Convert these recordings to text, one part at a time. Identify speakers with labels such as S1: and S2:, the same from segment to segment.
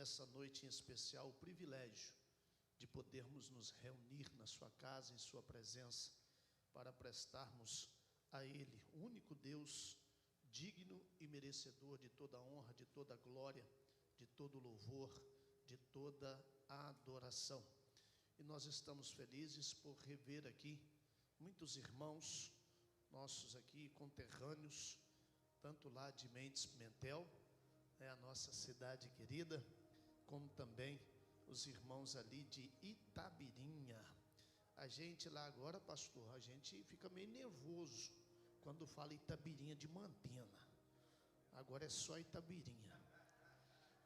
S1: nessa noite em especial, o privilégio de podermos nos reunir na sua casa, em sua presença, para prestarmos a Ele, o único Deus digno e merecedor de toda honra, de toda glória, de todo louvor, de toda adoração. E nós estamos felizes por rever aqui muitos irmãos nossos aqui, conterrâneos, tanto lá de Mendes Pimentel, a nossa cidade querida, como também os irmãos ali de Itabirinha. A gente lá agora, pastor, a gente fica meio nervoso quando fala Itabirinha de Mantena. Agora é só Itabirinha.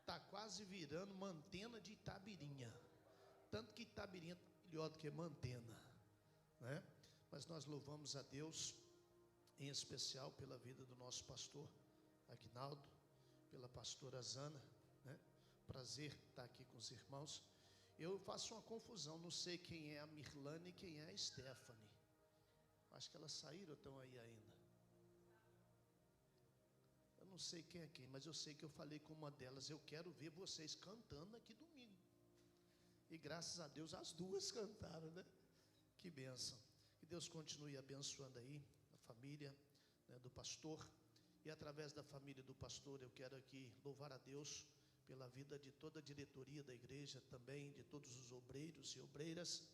S1: Está quase virando Mantena de Itabirinha. Tanto que Itabirinha está melhor do que Mantena, né? Mas nós louvamos a Deus, em especial pela vida do nosso pastor Aguinaldo, pela pastora Zana, né? Prazer estar aqui com os irmãos. Eu faço uma confusão, não sei quem é a Mirlane e quem é a Stephanie. Acho que elas saíram ou estão aí ainda. Eu não sei quem é quem, mas eu sei que eu falei com uma delas, eu quero ver vocês cantando aqui domingo. E graças a Deus as duas cantaram, né? Que bênção. Que Deus continue abençoando aí a família, né, do pastor. E através da família do pastor, eu quero aqui louvar a Deus pela vida de toda a diretoria da igreja, também de todos os obreiros e obreiras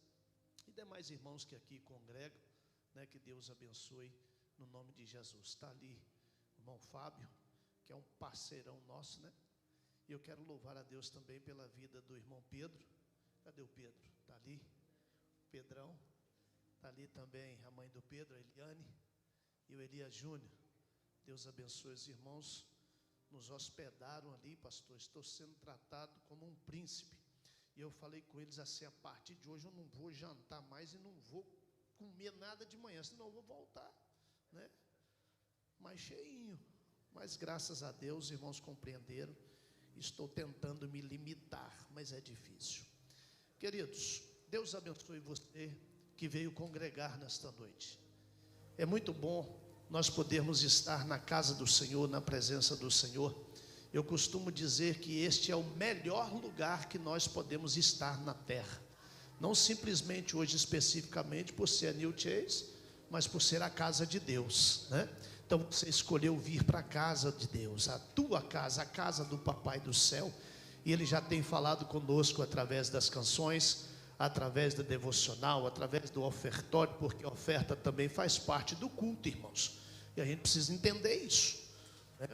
S1: e demais irmãos que aqui congregam, né? Que Deus abençoe no nome de Jesus. Está ali o irmão Fábio, que é um parceirão nosso, né? E eu quero louvar a Deus também pela vida do irmão Pedro. Cadê o Pedro? Está ali, Pedrão. Está ali também a mãe do Pedro, a Eliane, e o Elias Júnior. Deus abençoe os irmãos. Nos hospedaram ali, pastor. Estou sendo tratado como um príncipe. E eu falei com eles assim: a partir de hoje eu não vou jantar mais e não vou comer nada de manhã, senão eu vou voltar, né? Mais cheinho. Mas graças a Deus, os irmãos compreenderam. Estou tentando me limitar, mas é difícil. Queridos, Deus abençoe você que veio congregar nesta noite. É muito bom nós podermos estar na casa do Senhor, na presença do Senhor. Eu costumo dizer que este é o melhor lugar que nós podemos estar na terra. Não simplesmente hoje especificamente por ser a New Chase, mas por ser a casa de Deus, né? Então você escolheu vir para a casa de Deus, a tua casa, a casa do Papai do Céu. E Ele já tem falado conosco através das canções, através da devocional, através do ofertório, porque a oferta também faz parte do culto, irmãos. E a gente precisa entender isso, né?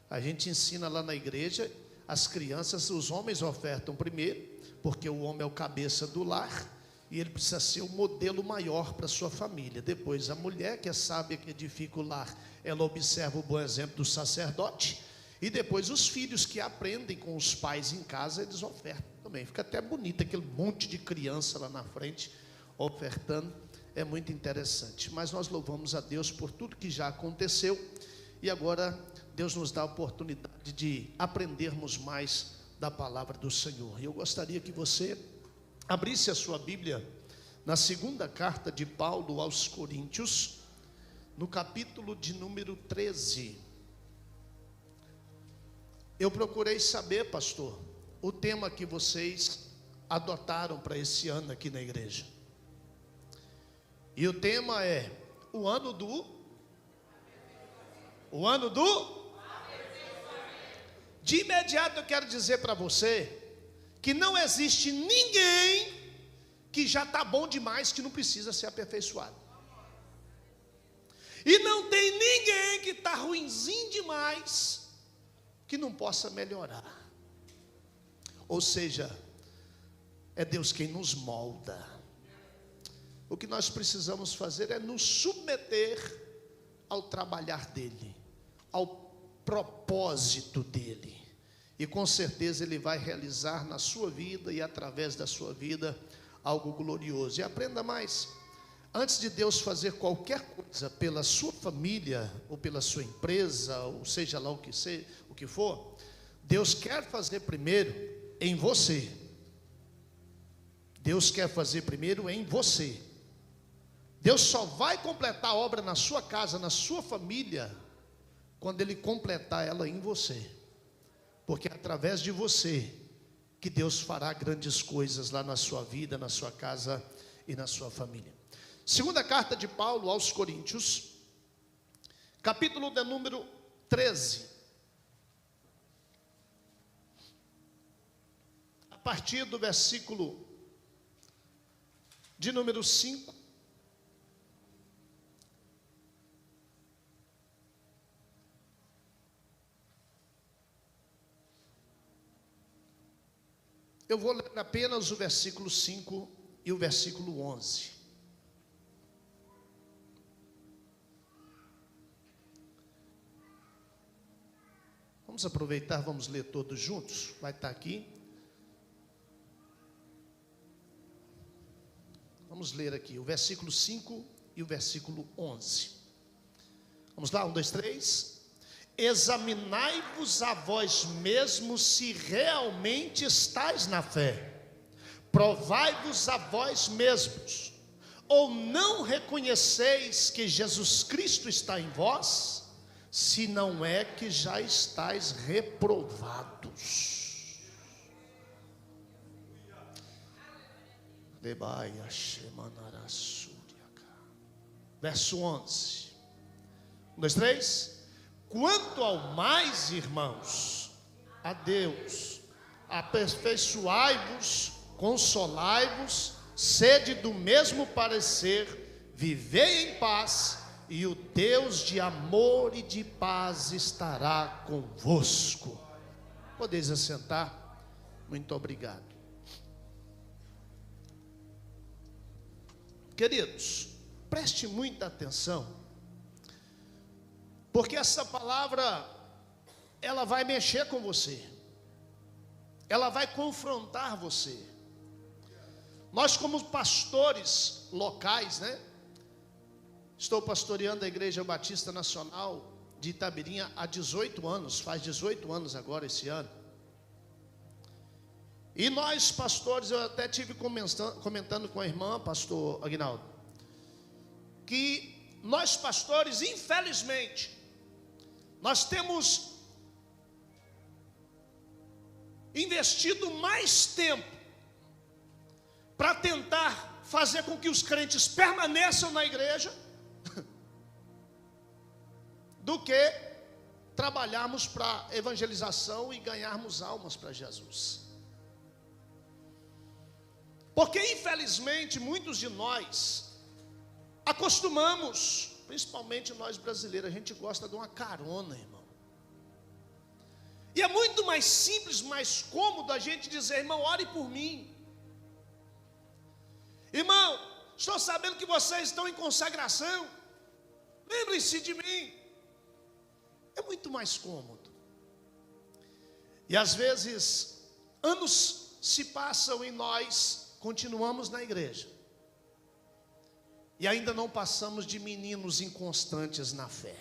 S1: A gente ensina lá na igreja, as crianças, os homens ofertam primeiro, porque o homem é o cabeça do lar, e ele precisa ser o modelo maior para a sua família. Depois a mulher, que é sábia, que edifica o lar, ela observa o bom exemplo do sacerdote. E depois os filhos que aprendem com os pais em casa, eles ofertam também. Fica até bonito aquele monte de criança lá na frente ofertando. É muito interessante. Mas nós louvamos a Deus por tudo que já aconteceu. E agora Deus nos dá a oportunidade de aprendermos mais da palavra do Senhor. E eu gostaria que você abrisse a sua Bíblia na segunda carta de Paulo aos Coríntios, no capítulo de número 13. Eu procurei saber, pastor, o tema que vocês adotaram para esse ano aqui na igreja. E o tema é o ano do De imediato eu quero dizer para você que não existe ninguém que já está bom demais, que não precisa ser aperfeiçoado. E não tem ninguém que está ruinzinho demais, que não possa melhorar. Ou seja, é Deus quem nos molda. O que nós precisamos fazer é nos submeter ao trabalhar dele, ao propósito dele. E com certeza ele vai realizar na sua vida e através da sua vida algo glorioso. E aprenda mais: antes de Deus fazer qualquer coisa pela sua família ou pela sua empresa, ou seja lá o que for, Deus quer fazer primeiro em você. Deus quer fazer primeiro em você. Deus só vai completar a obra na sua casa, na sua família, quando Ele completar ela em você. Porque é através de você que Deus fará grandes coisas lá na sua vida, na sua casa e na sua família. Segunda carta de Paulo aos Coríntios, capítulo de número 13. A partir do versículo de número 5. Eu vou ler apenas o versículo 5 e o versículo 11. Vamos aproveitar, vamos ler todos juntos. Vai estar aqui. Vamos ler aqui o versículo 5 e o versículo 11. Vamos lá, 1, 2, 3. Examinai-vos a vós mesmos se realmente estáis na fé. Provai-vos a vós mesmos. Ou não reconheceis que Jesus Cristo está em vós? Se não é que já estáis reprovados. Verso 11. 1, 2, 3. Quanto ao mais, irmãos, a Deus, aperfeiçoai-vos, consolai-vos, sede do mesmo parecer, vivei em paz, e o Deus de amor e de paz estará convosco. Podeis assentar. Muito obrigado. Queridos, preste muita atenção, porque essa palavra, ela vai mexer com você, ela vai confrontar você. Nós, como pastores locais, estou pastoreando a Igreja Batista Nacional de Itabirinha há 18 anos, faz 18 anos agora esse ano. E nós pastores, eu até tive comentando com a irmã, pastor Aguinaldo, que nós pastores, infelizmente, nós temos investido mais tempo para tentar fazer com que os crentes permaneçam na igreja do que trabalharmos para evangelização e ganharmos almas para Jesus. Porque infelizmente muitos de nós acostumamos, principalmente nós brasileiros, a gente gosta de uma carona, irmão. E é muito mais simples, mais cômodo a gente dizer: irmão, ore por mim. Irmão, estou sabendo que vocês estão em consagração, lembrem-se de mim. É muito mais cômodo. E às vezes, anos se passam e nós continuamos na igreja, e ainda não passamos de meninos inconstantes na fé.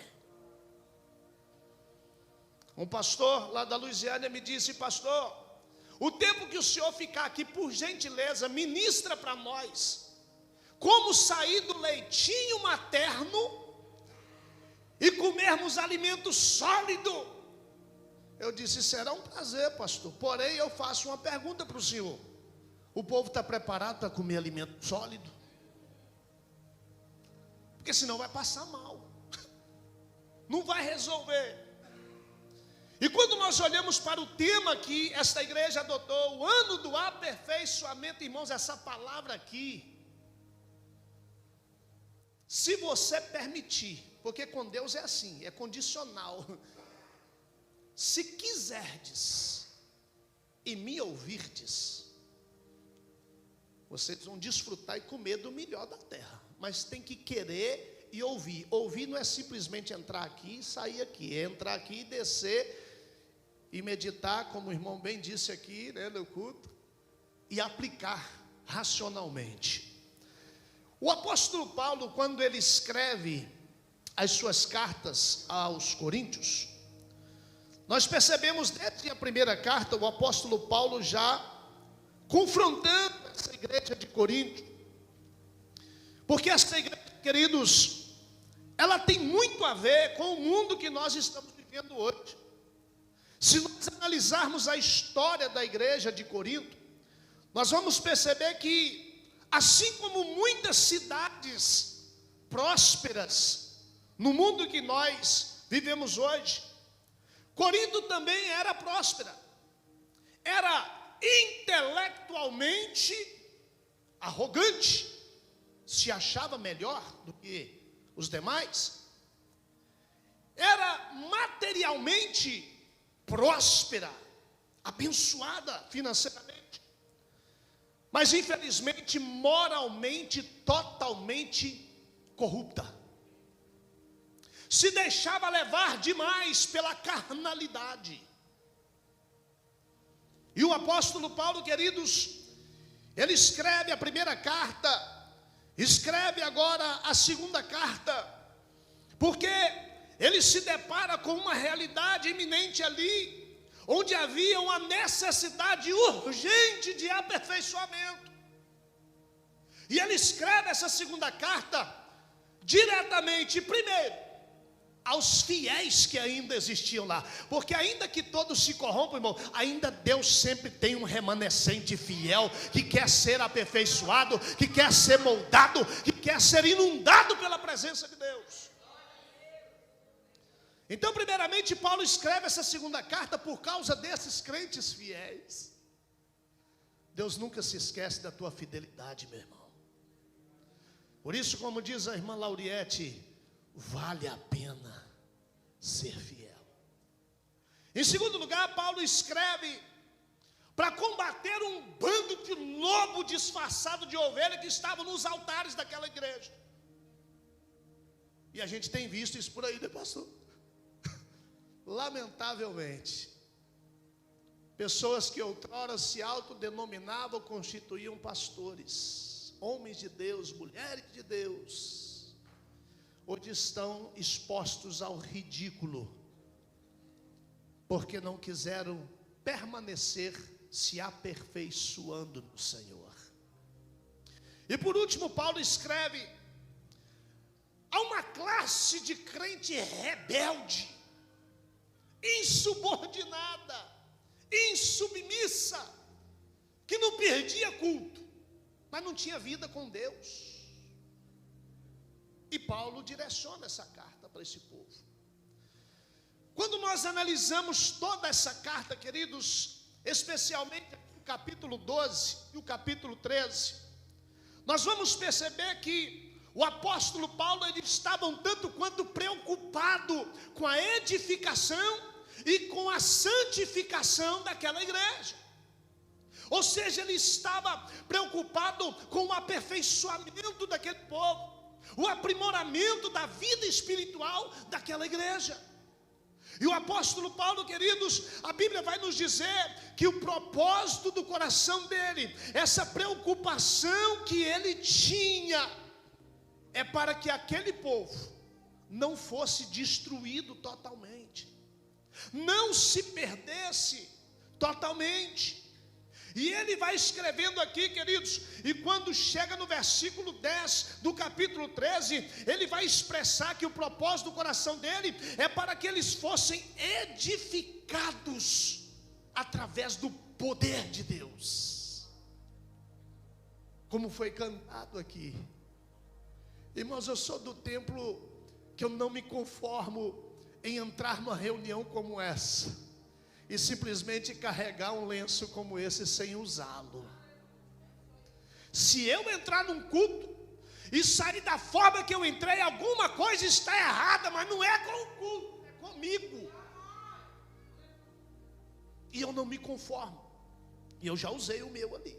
S1: Um pastor lá da Louisiana me disse: pastor, o tempo que o senhor ficar aqui, por gentileza, ministra para nós como sair do leitinho materno e comermos alimento sólido. Eu disse: será um prazer, pastor, porém eu faço uma pergunta para o senhor: o povo está preparado para comer alimento sólido? Porque senão vai passar mal, não vai resolver. E quando nós olhamos para o tema que esta igreja adotou, o ano do aperfeiçoamento, irmãos, essa palavra aqui, se você permitir, porque com Deus é assim, é condicional. Se quiserdes e me ouvirdes, vocês vão desfrutar e comer do melhor da terra. Mas tem que querer e ouvir. Ouvir não é simplesmente entrar aqui e sair aqui, é entrar aqui e descer e meditar, como o irmão bem disse aqui, no culto, e aplicar racionalmente. O apóstolo Paulo, quando ele escreve as suas cartas aos Coríntios, nós percebemos desde a primeira carta o apóstolo Paulo já confrontando essa igreja de Corinto, porque essa igreja, queridos, ela tem muito a ver com o mundo que nós estamos vivendo hoje. Se nós analisarmos a história da igreja de Corinto, nós vamos perceber que, assim como muitas cidades prósperas no mundo que nós vivemos hoje, Corinto também era próspera, era intelectualmente arrogante, se achava melhor do que os demais, era materialmente próspera, abençoada financeiramente, mas infelizmente moralmente totalmente corrupta. Se deixava levar demais pela carnalidade. E o apóstolo Paulo, queridos, ele escreve a primeira carta, escreve agora a segunda carta, porque ele se depara com uma realidade iminente ali, onde havia uma necessidade urgente de aperfeiçoamento. E ele escreve essa segunda carta diretamente, primeiro, aos fiéis que ainda existiam lá, porque ainda que todos se corrompam, irmão, ainda Deus sempre tem um remanescente fiel, que quer ser aperfeiçoado, que quer ser moldado, que quer ser inundado pela presença de Deus. Então, primeiramente, Paulo escreve essa segunda carta por causa desses crentes fiéis. Deus nunca se esquece da tua fidelidade, meu irmão. Por isso, como diz a irmã Lauriette, vale a pena ser fiel. Em segundo lugar, Paulo escreve para combater um bando de lobo disfarçado de ovelha que estavam nos altares daquela igreja. E a gente tem visto isso por aí, né, pastor? Lamentavelmente, pessoas que outrora se autodenominavam, constituíam pastores, homens de Deus, mulheres de Deus, hoje estão expostos ao ridículo, porque não quiseram permanecer se aperfeiçoando no Senhor. E por último, Paulo escreve a uma classe de crente rebelde, insubordinada, insubmissa, que não perdia culto, mas não tinha vida com Deus. E Paulo direciona essa carta para esse povo. Quando nós analisamos toda essa carta, queridos, especialmente o capítulo 12 e o capítulo 13, nós vamos perceber que o apóstolo Paulo, ele estava um tanto quanto preocupado com a edificação e com a santificação daquela igreja. Ou seja, ele estava preocupado com o aperfeiçoamento daquele povo, o aprimoramento da vida espiritual daquela igreja. E o apóstolo Paulo, queridos, a Bíblia vai nos dizer que o propósito do coração dele, essa preocupação que ele tinha, é para que aquele povo não fosse destruído totalmente, não se perdesse totalmente. E ele vai escrevendo aqui, queridos, e quando chega no versículo 10 do capítulo 13, ele vai expressar que o propósito do coração dele é para que eles fossem edificados através do poder de Deus, como foi cantado aqui. Irmãos, eu sou do templo que eu não me conformo em entrar numa reunião como essa e simplesmente carregar um lenço como esse sem usá-lo. Se eu entrar num culto e sair da forma que eu entrei, alguma coisa está errada, mas não é com o culto, é comigo. E eu não me conformo. E eu já usei o meu ali.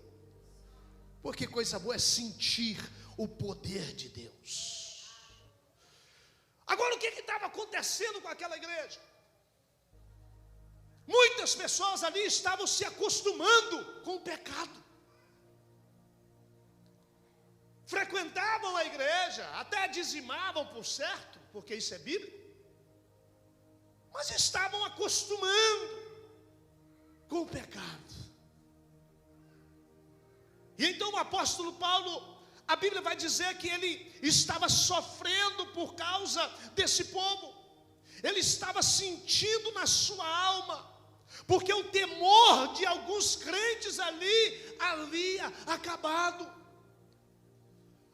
S1: Porque coisa boa é sentir o poder de Deus. Agora, o que estava acontecendo com aquela igreja? Muitas pessoas ali estavam se acostumando com o pecado. Frequentavam a igreja, até dizimavam, por certo, porque isso é bíblico, mas estavam acostumando com o pecado. E então o apóstolo Paulo, a Bíblia vai dizer que ele estava sofrendo por causa desse povo. Ele estava sentindo na sua alma porque o temor de alguns crentes ali havia acabado.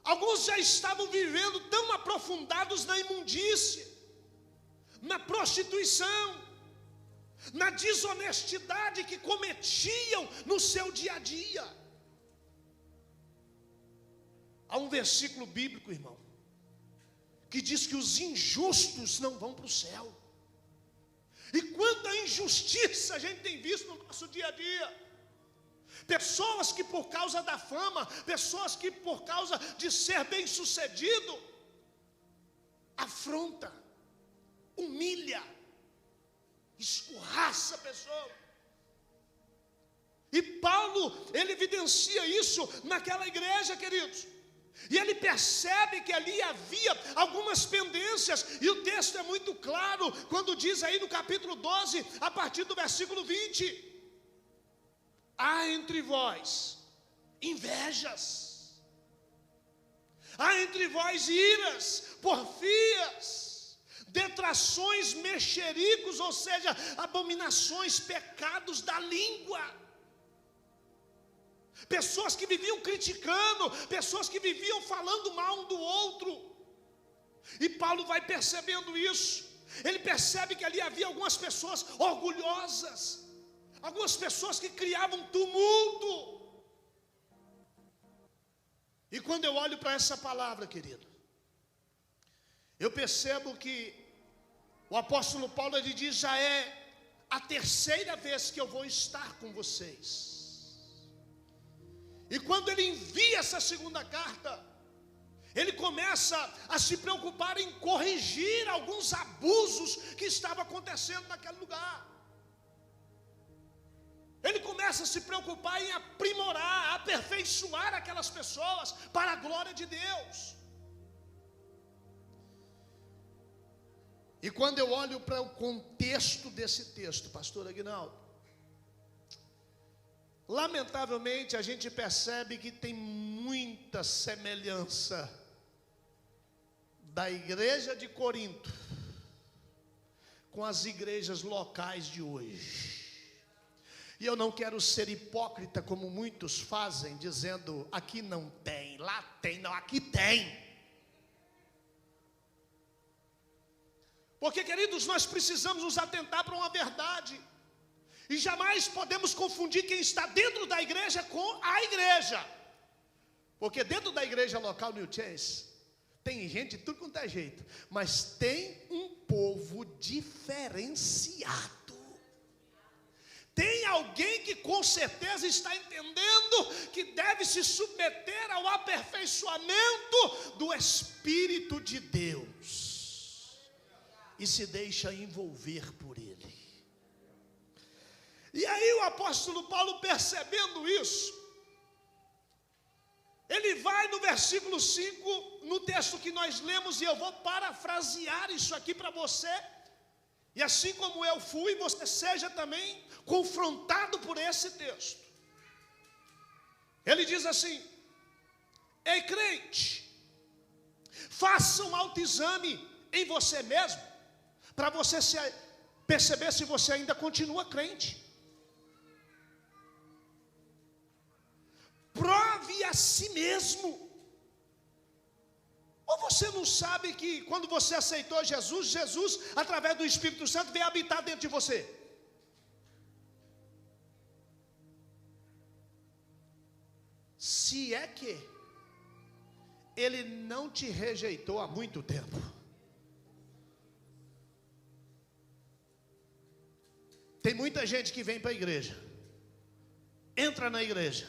S1: Alguns já estavam vivendo tão aprofundados na imundície, na prostituição, na desonestidade que cometiam no seu dia a dia. Há um versículo bíblico, irmão, que diz que os injustos não vão para o céu. E quanta injustiça a gente tem visto no nosso dia a dia. Pessoas que por causa da fama, pessoas que por causa de ser bem sucedido, afronta, humilha, escorraça a pessoa. E Paulo, ele evidencia isso naquela igreja, queridos. E ele percebe que ali havia algumas pendências, e o texto é muito claro, quando diz aí no capítulo 12, a partir do versículo 20: há entre vós invejas, há entre vós iras, porfias, detrações, mexericos, ou seja, abominações, pecados da língua. Pessoas que viviam criticando, pessoas que viviam falando mal um do outro. E Paulo vai percebendo isso. Ele percebe que ali havia algumas pessoas orgulhosas, algumas pessoas que criavam tumulto. E quando eu olho para essa palavra, querido, eu percebo que o apóstolo Paulo, ele diz: já é a terceira vez que eu vou estar com vocês. E quando ele envia essa segunda carta, ele começa a se preocupar em corrigir alguns abusos que estavam acontecendo naquele lugar. Ele começa a se preocupar em aprimorar, aperfeiçoar aquelas pessoas para a glória de Deus. E quando eu olho para o contexto desse texto, pastor Aguinaldo, lamentavelmente a gente percebe que tem muita semelhança da igreja de Corinto com as igrejas locais de hoje. E eu não quero ser hipócrita como muitos fazem, dizendo aqui não tem, lá tem, não, aqui tem. Porque, queridos, nós precisamos nos atentar para uma verdade. E jamais podemos confundir quem está dentro da igreja com a igreja. Porque dentro da igreja local New Chance, tem gente de tudo quanto é jeito, mas tem um povo diferenciado. Tem alguém que com certeza está entendendo que deve se submeter ao aperfeiçoamento do Espírito de Deus. E se deixa envolver por ele. E aí o apóstolo Paulo, percebendo isso, ele vai no versículo 5, no texto que nós lemos, e eu vou parafrasear isso aqui para você, e assim como eu fui, você seja também confrontado por esse texto. Ele diz assim: ei crente, faça um autoexame em você mesmo, para você perceber se você ainda continua crente. Prove a si mesmo. Ou você não sabe que quando você aceitou Jesus, Jesus, através do Espírito Santo, veio habitar dentro de você? Se é que Ele não te rejeitou há muito tempo. Tem muita gente que vem para a igreja, entra na igreja,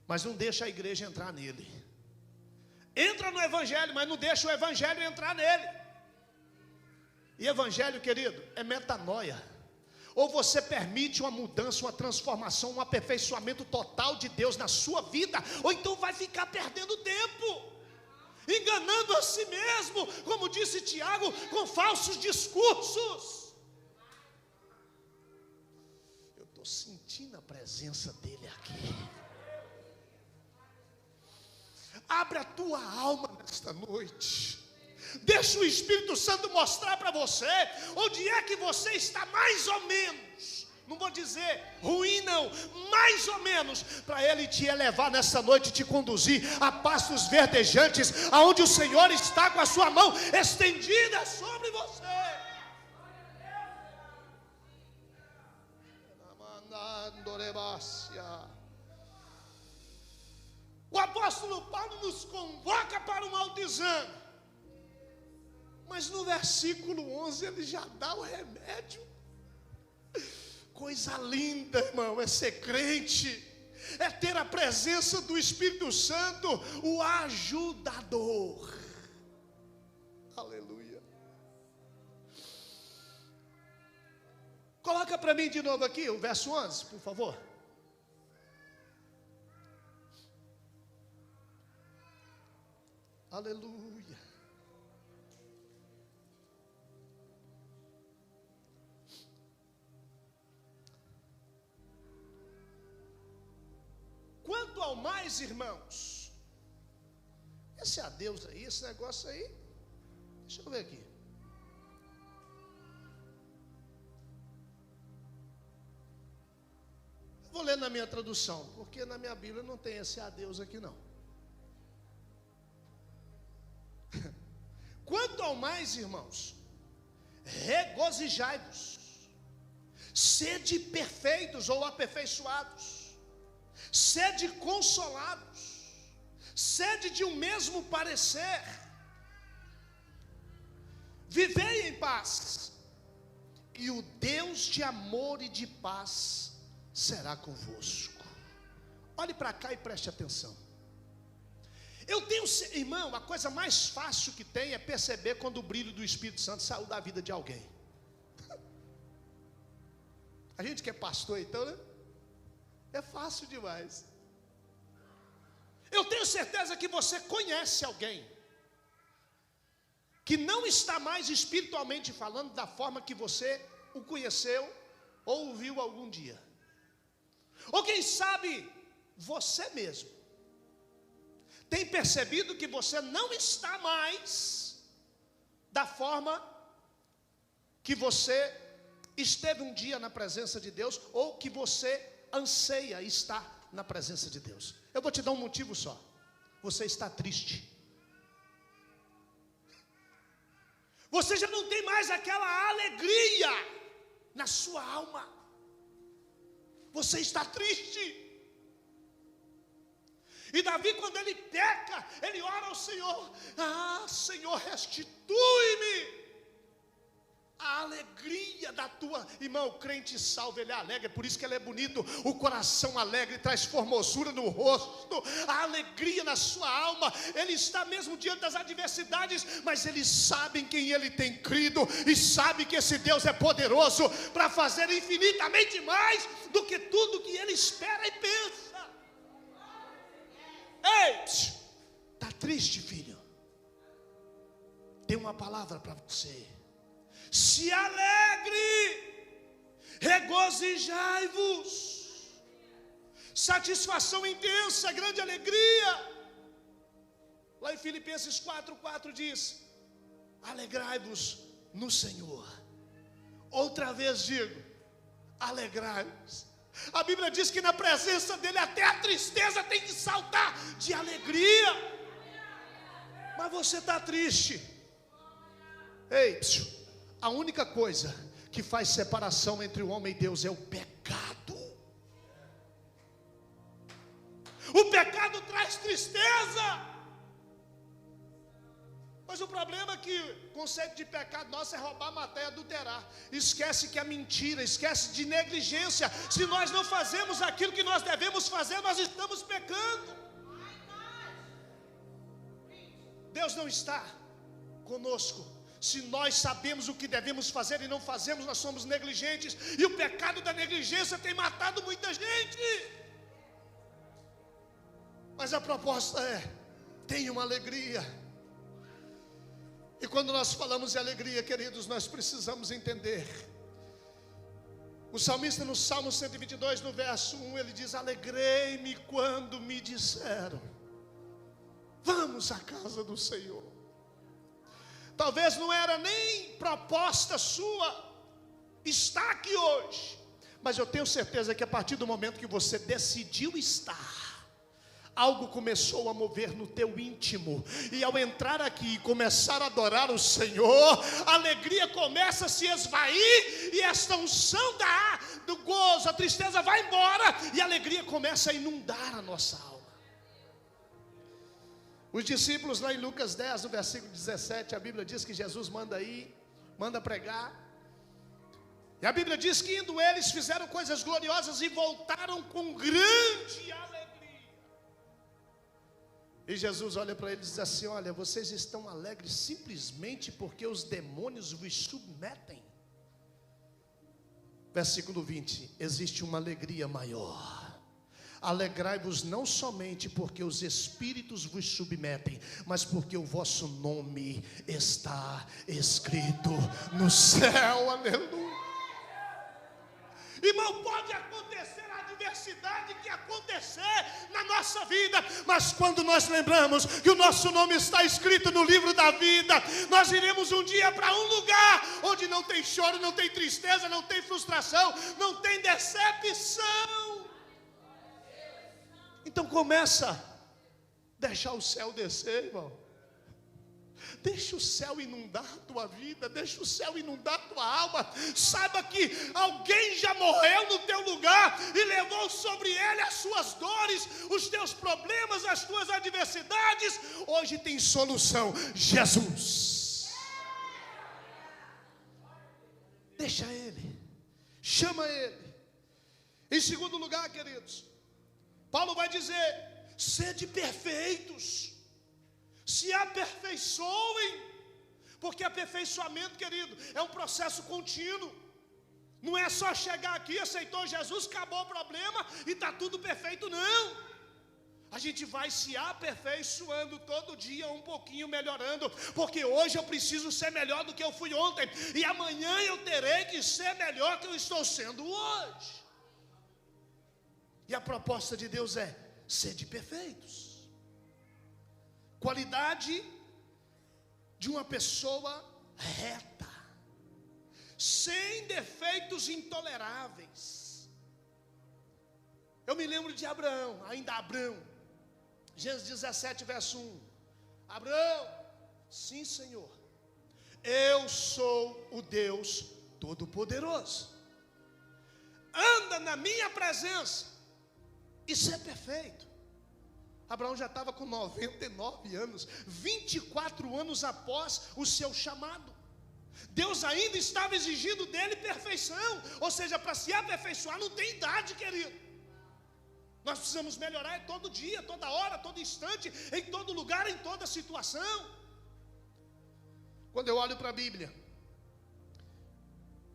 S1: mas não deixa a igreja entrar nele. Entra no evangelho, mas não deixa o evangelho entrar nele. E evangelho, querido, é metanoia. Ou você permite uma mudança, uma transformação, um aperfeiçoamento total de Deus na sua vida, ou então vai ficar perdendo tempo, enganando a si mesmo, como disse Tiago, com falsos discursos. Eu estou sentindo a presença dele aqui. Abre a tua alma nesta noite. Deixa o Espírito Santo mostrar para você onde é que você está mais ou menos não vou dizer ruim não, mais ou menos, para Ele te elevar nessa noite, te conduzir a pastos verdejantes, aonde o Senhor está com a sua mão estendida sobre você. O apóstolo Paulo nos convoca para um autoexame, mas no versículo 11 ele já dá o remédio. Coisa linda, irmão, é ser crente, é ter a presença do Espírito Santo, o ajudador. Aleluia. Coloca para mim de novo aqui o verso 11, por favor. Aleluia. Quanto ao mais, irmãos, esse adeus aí, esse negócio aí, deixa eu ver aqui. Eu vou ler na minha tradução, porque na minha Bíblia não tem esse adeus aqui não. Quanto ao mais, irmãos, regozijai-vos, sede perfeitos ou aperfeiçoados, sede consolados, sede de um mesmo parecer, vivei em paz, e o Deus de amor e de paz será convosco. Olhe para cá e preste atenção. Eu tenho, irmão, a coisa mais fácil que tem é perceber quando o brilho do Espírito Santo saiu da vida de alguém. A gente que é pastor então, né? É fácil demais. Eu tenho certeza que você conhece alguém que não está mais espiritualmente falando da forma que você o conheceu ou o viu algum dia. Ou quem sabe você mesmo tem percebido que você não está mais da forma que você esteve um dia na presença de Deus, ou que você anseia estar na presença de Deus. Eu vou te dar um motivo só. Você está triste. Você já não tem mais aquela alegria na sua alma. Você está triste. E Davi, quando ele peca, ele ora ao Senhor: ah, Senhor, restitui-me a alegria da tua. Irmão, o crente salvo, ele é alegre, é por isso que ele é bonito. O coração alegre traz formosura no rosto, a alegria na sua alma. Ele está mesmo diante das adversidades, mas ele sabe em quem ele tem crido, e sabe que esse Deus é poderoso para fazer infinitamente mais do que tudo que ele espera e pensa. Ei, está triste, filho? Tem uma palavra para você. Se alegre, regozijai-vos. Satisfação intensa, grande alegria. Lá em Filipenses 4:4 diz: alegrai-vos no Senhor. Outra vez digo, alegrai-vos. A Bíblia diz que na presença dele até a tristeza tem que saltar de alegria. Mas você está triste. Ei, a única coisa que faz separação entre o homem e Deus é o pecado. O pecado traz tristeza. Mas o problema é que o conceito de pecado nosso é roubar, matar e adulterar. Esquece que é mentira, esquece de negligência. Se nós não fazemos aquilo que nós devemos fazer, nós estamos pecando. Deus não está conosco. Se nós sabemos o que devemos fazer e não fazemos, nós somos negligentes. E o pecado da negligência tem matado muita gente. Mas a proposta é: tenha uma alegria. E quando nós falamos de alegria, queridos, nós precisamos entender. O salmista no Salmo 122, no verso 1, ele diz: alegrei-me quando me disseram, vamos à casa do Senhor. Talvez não era nem proposta sua estar aqui hoje, Mas eu tenho certeza que a partir do momento que você decidiu estar, algo começou a mover no teu íntimo. E ao entrar aqui e começar a adorar o Senhor, a alegria começa a se esvair, e esta unção do gozo, a tristeza vai embora, e a alegria começa a inundar a nossa alma. Os discípulos lá em Lucas 10, no versículo 17, a Bíblia diz que Jesus manda pregar. E a Bíblia diz que indo eles fizeram coisas gloriosas e voltaram com grande alegria. E Jesus olha para eles e diz assim: olha, vocês estão alegres simplesmente porque os demônios vos submetem. Versículo 20, existe uma alegria maior. Alegrai-vos não somente porque os espíritos vos submetem, mas porque o vosso nome está escrito no céu. Aleluia. Irmão, pode acontecer a adversidade que acontecer na nossa vida, mas quando nós lembramos que o nosso nome está escrito no livro da vida, nós iremos um dia para um lugar onde não tem choro, não tem tristeza, não tem frustração, não tem decepção. Então começa a deixar o céu descer, irmão. Deixa o céu inundar a tua vida, deixa o céu inundar a tua alma. Saiba que alguém já morreu no teu lugar e levou sobre ele as suas dores, os teus problemas, as tuas adversidades. Hoje tem solução: Jesus. Deixa ele, chama ele. Em segundo lugar, queridos, Paulo vai dizer: sede perfeitos, se aperfeiçoem, porque aperfeiçoamento, querido, é um processo contínuo. Não é só chegar aqui, aceitou Jesus, acabou o problema e está tudo perfeito, não. A gente vai se aperfeiçoando todo dia, um pouquinho melhorando, porque hoje eu preciso ser melhor do que eu fui ontem, e amanhã eu terei que ser melhor que eu estou sendo hoje. E a proposta de Deus é: sede perfeitos. Qualidade de uma pessoa reta, sem defeitos intoleráveis. Eu me lembro de Abraão, ainda Abraão, Gênesis 17, verso 1. Abraão, sim, Senhor, eu sou o Deus Todo-Poderoso. Anda na minha presença e ser perfeito. Abraão já estava com 99 anos, 24 anos após o seu chamado. Deus ainda estava exigindo dele perfeição. Ou seja, para se aperfeiçoar não tem idade, querido. Nós precisamos melhorar todo dia, toda hora, todo instante, em todo lugar, em toda situação. Quando eu olho para a Bíblia,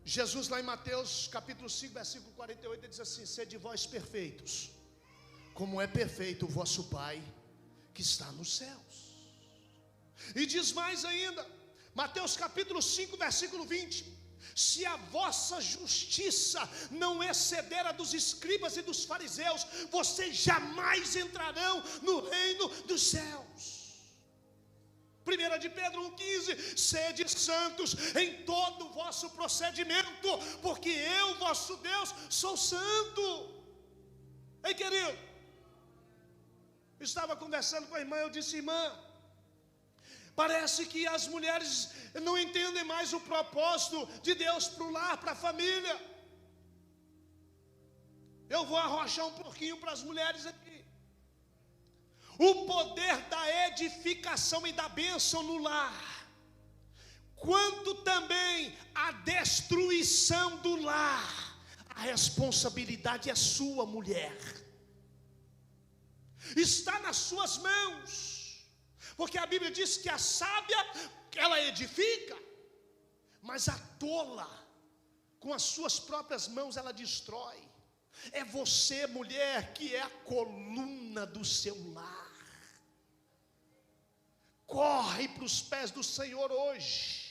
S1: Jesus lá em Mateus capítulo 5, versículo 48, ele diz assim: sede vós perfeitos, como é perfeito o vosso Pai que está nos céus. E diz mais ainda, Mateus capítulo 5, versículo 20: se a vossa justiça não exceder a dos escribas e dos fariseus, vocês jamais entrarão no reino dos céus. 1 de Pedro 1,15: sede santos em todo o vosso procedimento, porque eu, vosso Deus, sou santo. Ei, querido, estava conversando com a irmã, eu disse: irmã, parece que as mulheres não entendem mais o propósito de Deus para o lar, para a família. Eu vou arrochar um pouquinho para as mulheres aqui. O poder da edificação e da bênção no lar, quanto também a destruição do lar, a responsabilidade é sua, mulher. Está nas suas mãos, porque a Bíblia diz que a sábia, ela edifica, mas a tola, com as suas próprias mãos, ela destrói. É você, mulher, que é a coluna do seu lar. Corre para os pés do Senhor hoje.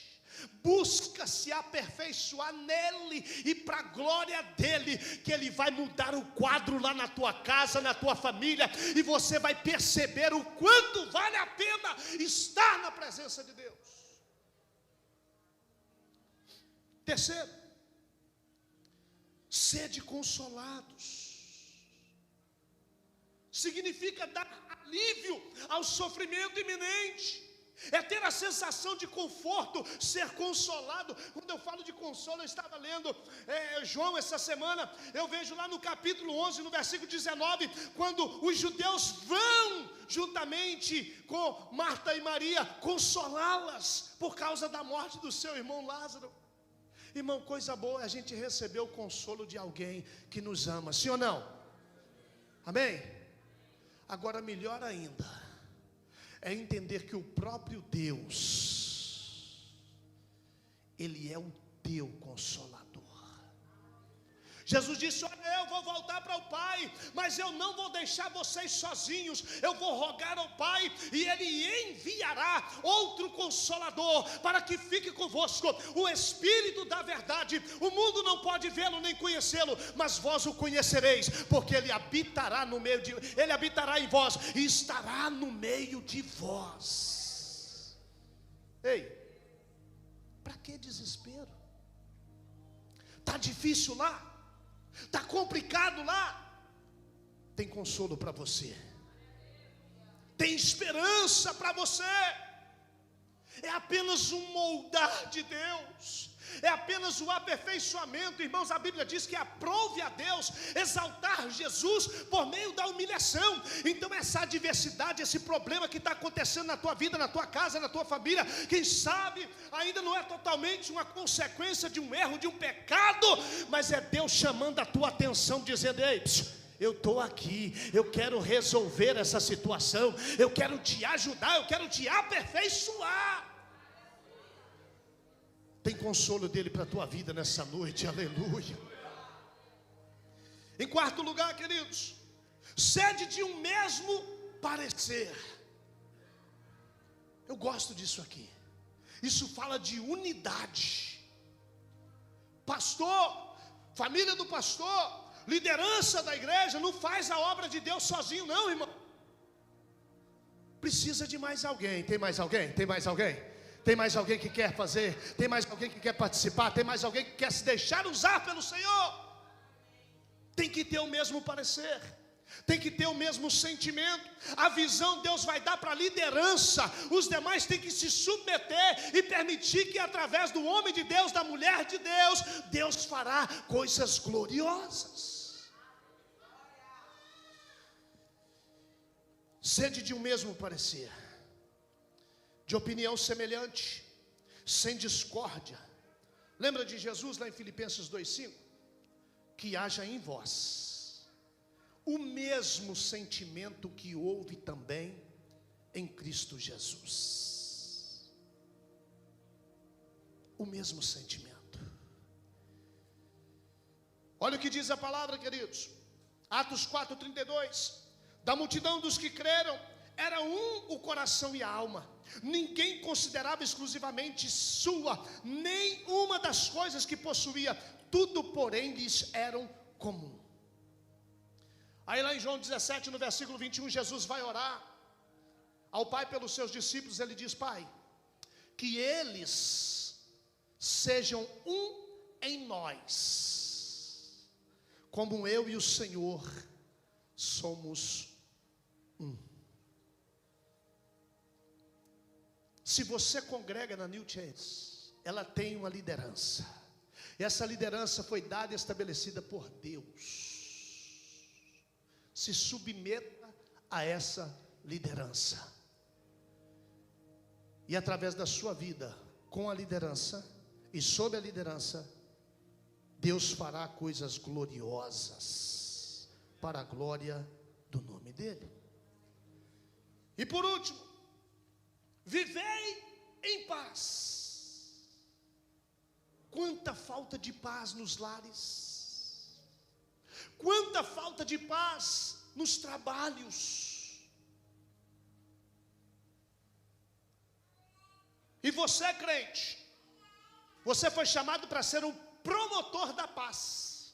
S1: Busca se aperfeiçoar nele e para a glória dele, que ele vai mudar o quadro lá na tua casa, na tua família, e você vai perceber o quanto vale a pena estar na presença de Deus. Terceiro, Sede consolados. Significa dar alívio ao sofrimento iminente. É ter a sensação de conforto, ser consolado. Quando eu falo de consolo, eu estava lendo João essa semana. Eu vejo lá no capítulo 11, no versículo 19, quando os judeus vão juntamente com Marta e Maria consolá-las por causa da morte do seu irmão Lázaro. Irmão, coisa boa é a gente receber o consolo de alguém que nos ama, sim ou não? Amém? Agora, melhor ainda é entender que o próprio Deus, Ele é o teu consolador. Jesus disse: olha, eu vou voltar para o Pai, mas eu não vou deixar vocês sozinhos. Eu vou rogar ao Pai e Ele enviará outro Consolador para que fique convosco, o Espírito da verdade. O mundo não pode vê-lo nem conhecê-lo, mas vós o conhecereis, porque Ele habitará Ele habitará em vós e estará no meio de vós. Ei, para que desespero? Está difícil lá? Está complicado lá? Tem consolo para você, tem esperança para você. É apenas um moldar de Deus, é apenas o aperfeiçoamento. Irmãos, a Bíblia diz que aprove a Deus exaltar Jesus por meio da humilhação. Então essa adversidade, esse problema que está acontecendo na tua vida, na tua casa, na tua família, quem sabe ainda não é totalmente uma consequência de um erro, de um pecado, mas é Deus chamando a tua atenção, dizendo: ei, eu estou aqui, eu quero resolver essa situação, eu quero te ajudar, eu quero te aperfeiçoar. Tem consolo dele para a tua vida nessa noite, aleluia. Em quarto lugar, queridos, sede de um mesmo parecer. Eu gosto disso aqui. Isso fala de unidade. Pastor, família do pastor, liderança da igreja não faz a obra de Deus sozinho, não, irmão. Precisa de mais alguém. Tem mais alguém? Tem mais alguém? Tem mais alguém que quer fazer? Tem mais alguém que quer participar? Tem mais alguém que quer se deixar usar pelo Senhor? Tem que ter o mesmo parecer, tem que ter o mesmo sentimento. A visão Deus vai dar para a liderança. Os demais têm que se submeter e permitir que através do homem de Deus, da mulher de Deus, Deus fará coisas gloriosas. Sede de um mesmo parecer, de opinião semelhante, sem discórdia. Lembra de Jesus lá em Filipenses 2:5? Que haja em vós o mesmo sentimento que houve também em Cristo Jesus. O mesmo sentimento. Olha o que diz a palavra, queridos. Atos 4:32. Da multidão dos que creram, era um o coração e a alma. Ninguém considerava exclusivamente sua nenhuma das coisas que possuía. Tudo, porém, lhes eram comum. Aí lá em João 17, no versículo 21, Jesus vai orar ao Pai pelos seus discípulos. Ele diz: Pai, que eles sejam um em nós, como eu e o Senhor somos um. Se você congrega na New Chance, ela tem uma liderança. E essa liderança foi dada e estabelecida por Deus. Se submeta a essa liderança. E através da sua vida, com a liderança e sob a liderança, Deus fará coisas gloriosas para a glória do nome dEle. E por último, vivei em paz. Quanta falta de paz nos lares, quanta falta de paz nos trabalhos. E você, crente, você foi chamado para ser um promotor da paz.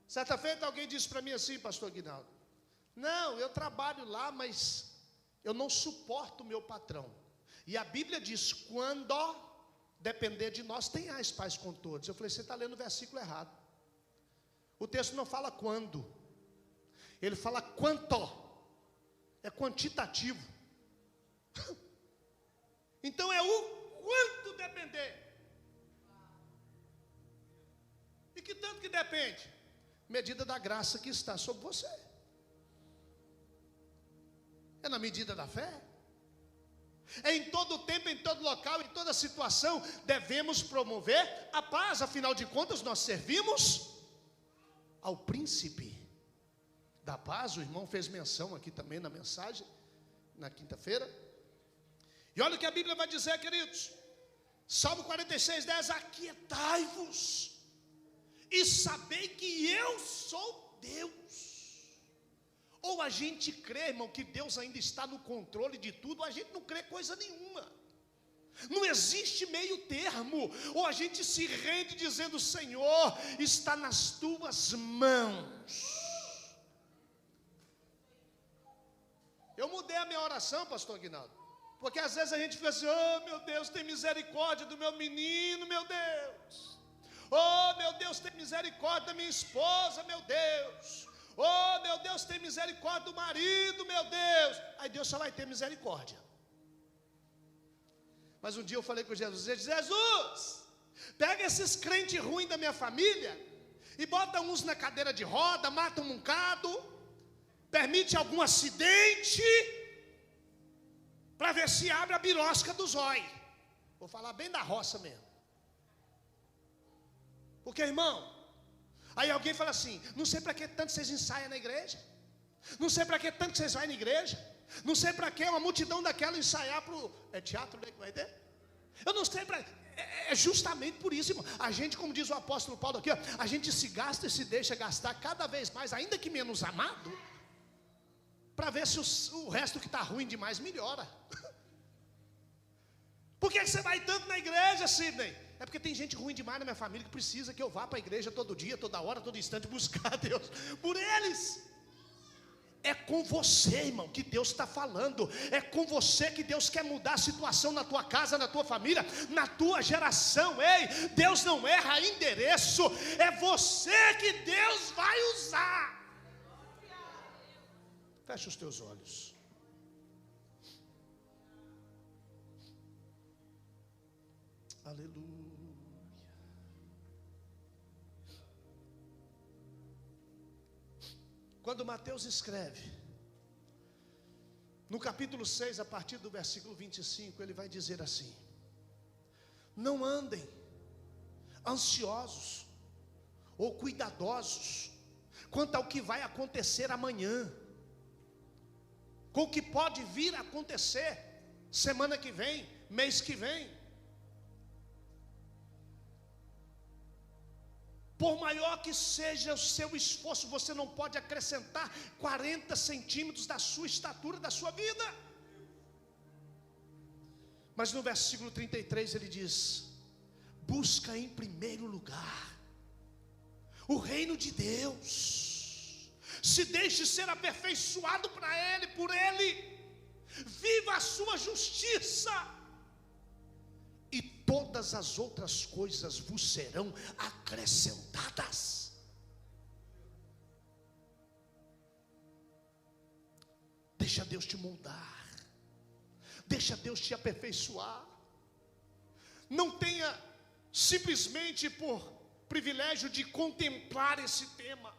S1: Certa feita alguém disse para mim assim, pastor Guinaldo: não, eu trabalho lá, mas eu não suporto o meu patrão. E a Bíblia diz: quando depender de nós, tenhais paz com todos. Eu falei, você está lendo o versículo errado. O texto não fala quando, ele fala quanto, é quantitativo. Então é o quanto depender. E que tanto que depende? Medida da graça que está sobre você. É na medida da fé. É em todo tempo, em todo local, em toda situação, devemos promover a paz. Afinal de contas, nós servimos ao príncipe da paz. O irmão fez menção aqui também na mensagem, na quinta-feira. E olha o que a Bíblia vai dizer, queridos. Salmo 46:10: aquietai-vos e sabei que eu sou Deus. Ou a gente crê, irmão, que Deus ainda está no controle de tudo, ou a gente não crê coisa nenhuma. Não existe meio termo. Ou a gente se rende dizendo, Senhor, está nas tuas mãos. Eu mudei a minha oração, pastor Aguinaldo, porque às vezes a gente fica assim, oh meu Deus, tem misericórdia do meu menino, meu Deus. Oh meu Deus, tem misericórdia da minha esposa, meu Deus. Oh meu Deus, tem misericórdia do marido, meu Deus. Aí Deus só vai ter misericórdia. Mas um dia eu falei com Jesus, Jesus, pega esses crentes ruins da minha família e bota uns na cadeira de roda, mata um bocado, permite algum acidente, para ver se abre a birosca do zóio. Vou falar bem da roça mesmo. Porque, irmão, aí alguém fala assim, não sei para que tanto vocês ensaiam na igreja, não sei para que tanto vocês vão na igreja, não sei para que uma multidão daquela ensaiar para o teatro, né, que vai ter. Eu não sei para... É justamente por isso, irmão. A gente, como diz o apóstolo Paulo aqui, ó, a gente se gasta e se deixa gastar cada vez mais, ainda que menos amado, para ver se o resto que está ruim demais melhora. Por que você vai tanto na igreja, Sidney? É porque tem gente ruim demais na minha família que precisa que eu vá para a igreja todo dia, toda hora, todo instante, buscar a Deus por eles. É com você, irmão, que Deus está falando. É com você que Deus quer mudar a situação na tua casa, na tua família, na tua geração. Ei, Deus não erra endereço. É você que Deus vai usar. Fecha os teus olhos. Aleluia. Quando Mateus escreve, no capítulo 6, a partir do versículo 25, ele vai dizer assim: não andem ansiosos ou cuidadosos quanto ao que vai acontecer amanhã, com o que pode vir a acontecer semana que vem, mês que vem. Por maior que seja o seu esforço, você não pode acrescentar 40 centímetros da sua estatura, da sua vida. Mas no versículo 33 ele diz: busca em primeiro lugar o reino de Deus, se deixe ser aperfeiçoado para Ele, por Ele, viva a sua justiça, e todas as outras coisas vos serão acrescentadas. Deixa Deus te moldar, deixa Deus te aperfeiçoar. Não tenha simplesmente por privilégio de contemplar esse tema,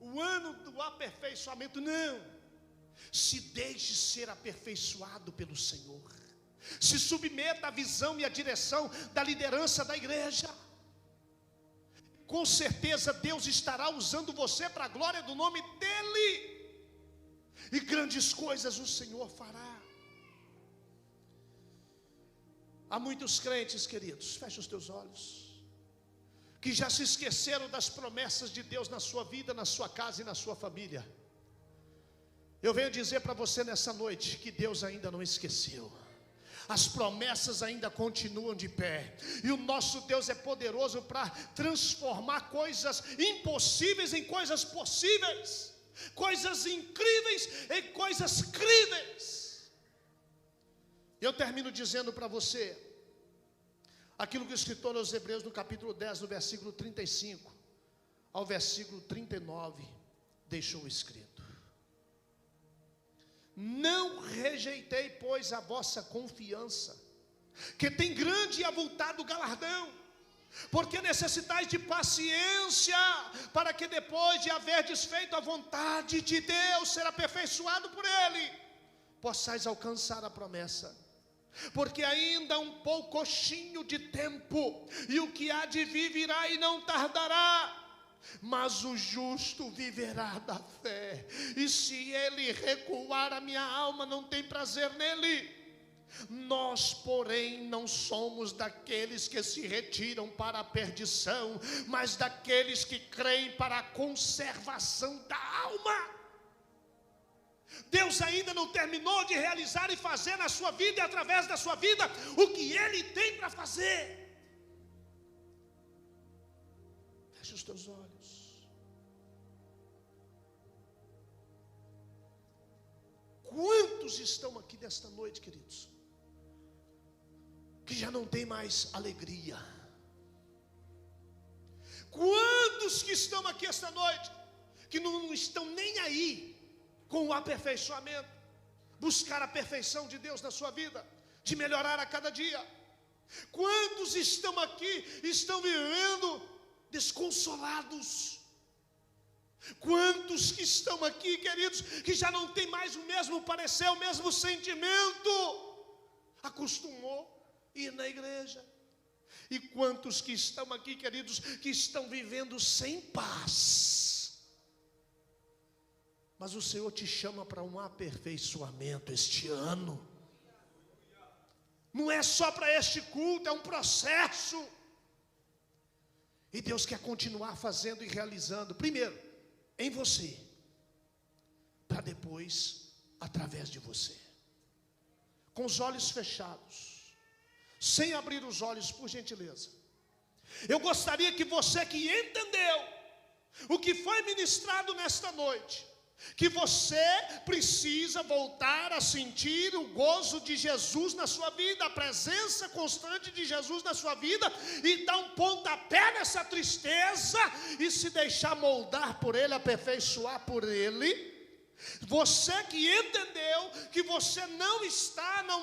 S1: o ano do aperfeiçoamento, não. Se deixe ser aperfeiçoado pelo Senhor. Se submeta à visão e à direção da liderança da igreja. Com certeza Deus estará usando você para a glória do nome dEle, e grandes coisas o Senhor fará. Há muitos crentes, queridos, fecha os teus olhos, que já se esqueceram das promessas de Deus na sua vida, na sua casa e na sua família. Eu venho dizer para você nessa noite que Deus ainda não esqueceu. As promessas ainda continuam de pé, e o nosso Deus é poderoso para transformar coisas impossíveis em coisas possíveis, coisas incríveis em coisas críveis. Eu termino dizendo para você: aquilo que o escritor aos Hebreus, no capítulo 10, no versículo 35 ao versículo 39, deixou escrito: não rejeitei, pois, a vossa confiança, que tem grande e avultado galardão, porque necessitais de paciência, para que depois de haver desfeito a vontade de Deus, ser aperfeiçoado por Ele, possais alcançar a promessa. Porque ainda um poucochinho de tempo, e o que há de vir virá e não tardará. Mas o justo viverá da fé, e se ele recuar, a minha alma não tem prazer nele. Nós, porém, não somos daqueles que se retiram para a perdição, mas daqueles que creem para a conservação da alma. Deus ainda não terminou de realizar e fazer na sua vida e através da sua vida o que Ele tem para fazer. Feche os teus olhos. Quantos estão aqui nesta noite, queridos, que já não tem mais alegria? Quantos que estão aqui esta noite que não estão nem aí com o aperfeiçoamento, buscar a perfeição de Deus na sua vida, de melhorar a cada dia? Quantos estão aqui, estão vivendo desconsolados? Quantos que estão aqui, queridos, que já não tem mais o mesmo parecer, o mesmo sentimento? Acostumou a ir na igreja. E quantos que estão aqui, queridos, que estão vivendo sem paz? Mas o Senhor te chama para um aperfeiçoamento este ano. Não é só para este culto, é um processo. E Deus quer continuar fazendo e realizando, primeiro, em você, para depois, através de você. Com os olhos fechados, sem abrir os olhos, por gentileza. Eu gostaria que você que entendeu o que foi ministrado nesta noite, que você precisa voltar a sentir o gozo de Jesus na sua vida, a presença constante de Jesus na sua vida, e dar um pontapé nessa tristeza, e se deixar moldar por Ele, aperfeiçoar por Ele. Você que entendeu que você não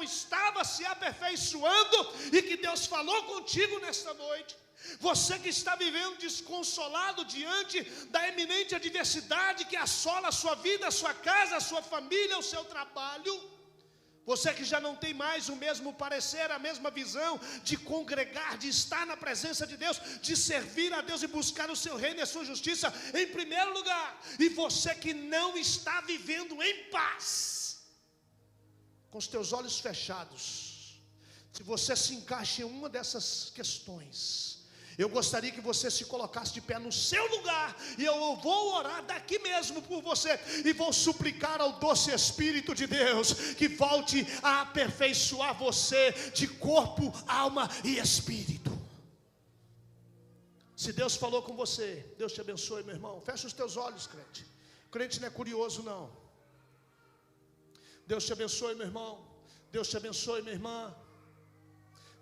S1: estava se aperfeiçoando, e que Deus falou contigo nesta noite. Você que está vivendo desconsolado diante da eminente adversidade que assola a sua vida, a sua casa, a sua família, o seu trabalho. Você que já não tem mais o mesmo parecer, a mesma visão de congregar, de estar na presença de Deus, de servir a Deus e buscar o seu reino e a sua justiça em primeiro lugar. E você que não está vivendo em paz, com os teus olhos fechados, se você se encaixa em uma dessas questões, eu gostaria que você se colocasse de pé no seu lugar, e eu vou orar daqui mesmo por você, e vou suplicar ao doce Espírito de Deus, que volte a aperfeiçoar você, de corpo, alma e espírito. Se Deus falou com você, Deus te abençoe, meu irmão. Fecha os teus olhos, crente. Crente não é curioso, não. Deus te abençoe, meu irmão. Deus te abençoe, minha irmã.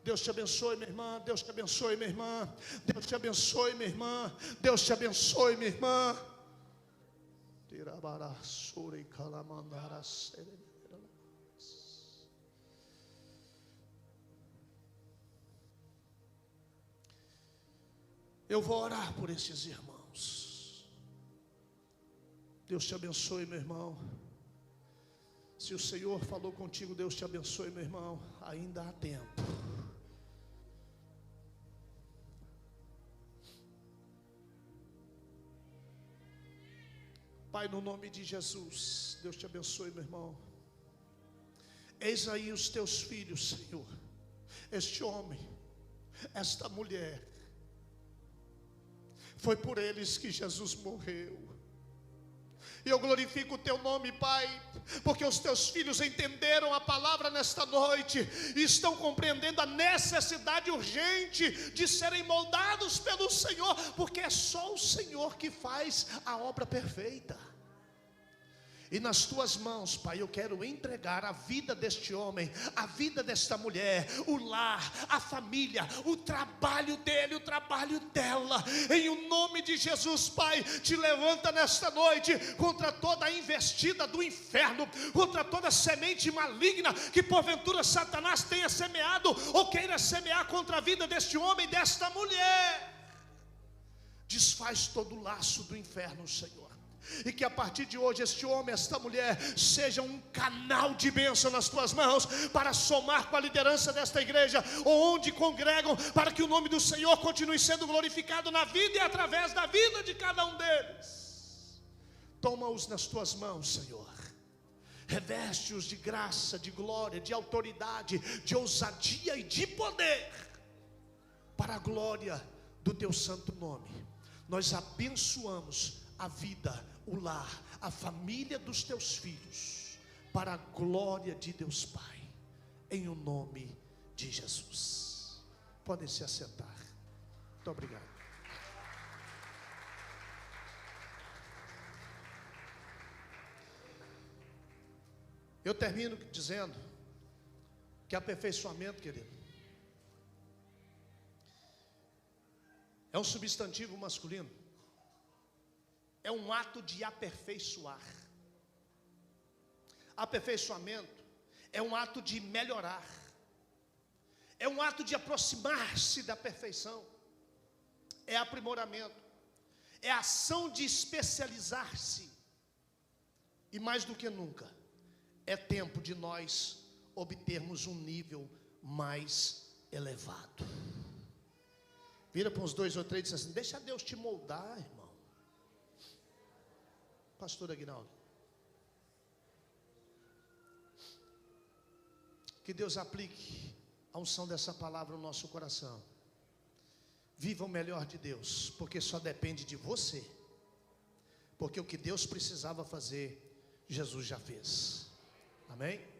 S1: Deus te abençoe, minha irmã. Deus te abençoe, minha irmã. Deus te abençoe, minha irmã. Deus te abençoe, minha irmã. Eu vou orar por esses irmãos. Deus te abençoe, meu irmão. Se o Senhor falou contigo, Deus te abençoe, meu irmão. Ainda há tempo. Pai, no nome de Jesus, Deus te abençoe, meu irmão. Eis aí os teus filhos, Senhor. Este homem, esta mulher, foi por eles que Jesus morreu. E eu glorifico o teu nome, Pai, porque os teus filhos entenderam a palavra nesta noite e estão compreendendo a necessidade urgente de serem moldados pelo Senhor, porque é só o Senhor que faz a obra perfeita. E nas tuas mãos, Pai, eu quero entregar a vida deste homem, a vida desta mulher, o lar, a família, o trabalho dele, o trabalho dela. Em o nome de Jesus, Pai, te levanta nesta noite contra toda a investida do inferno, contra toda semente maligna que porventura Satanás tenha semeado ou queira semear contra a vida deste homem, desta mulher. Desfaz todo o laço do inferno, Senhor. E que a partir de hoje este homem, esta mulher seja um canal de bênção nas tuas mãos, para somar com a liderança desta igreja, onde congregam, para que o nome do Senhor continue sendo glorificado na vida e através da vida de cada um deles. Toma-os nas tuas mãos, Senhor. Reveste-os de graça, de glória, de autoridade, de ousadia e de poder, para a glória do teu santo nome. Nós abençoamos a vida, o lar, a família dos teus filhos, para a glória de Deus Pai, em o nome de Jesus. Podem se assentar. Muito obrigado. Eu termino dizendo que aperfeiçoamento, querido, é um substantivo masculino. É um ato de aperfeiçoar. Aperfeiçoamento é um ato de melhorar. É um ato de aproximar-se da perfeição. É aprimoramento. É ação de especializar-se. E mais do que nunca, é tempo de nós obtermos um nível mais elevado. Vira para uns 2 ou 3 e diz assim: deixa Deus te moldar, irmão. Pastor Aguinaldo, que Deus aplique a unção dessa palavra no nosso coração. Viva o melhor de Deus, porque só depende de você. Porque o que Deus precisava fazer, Jesus já fez. Amém?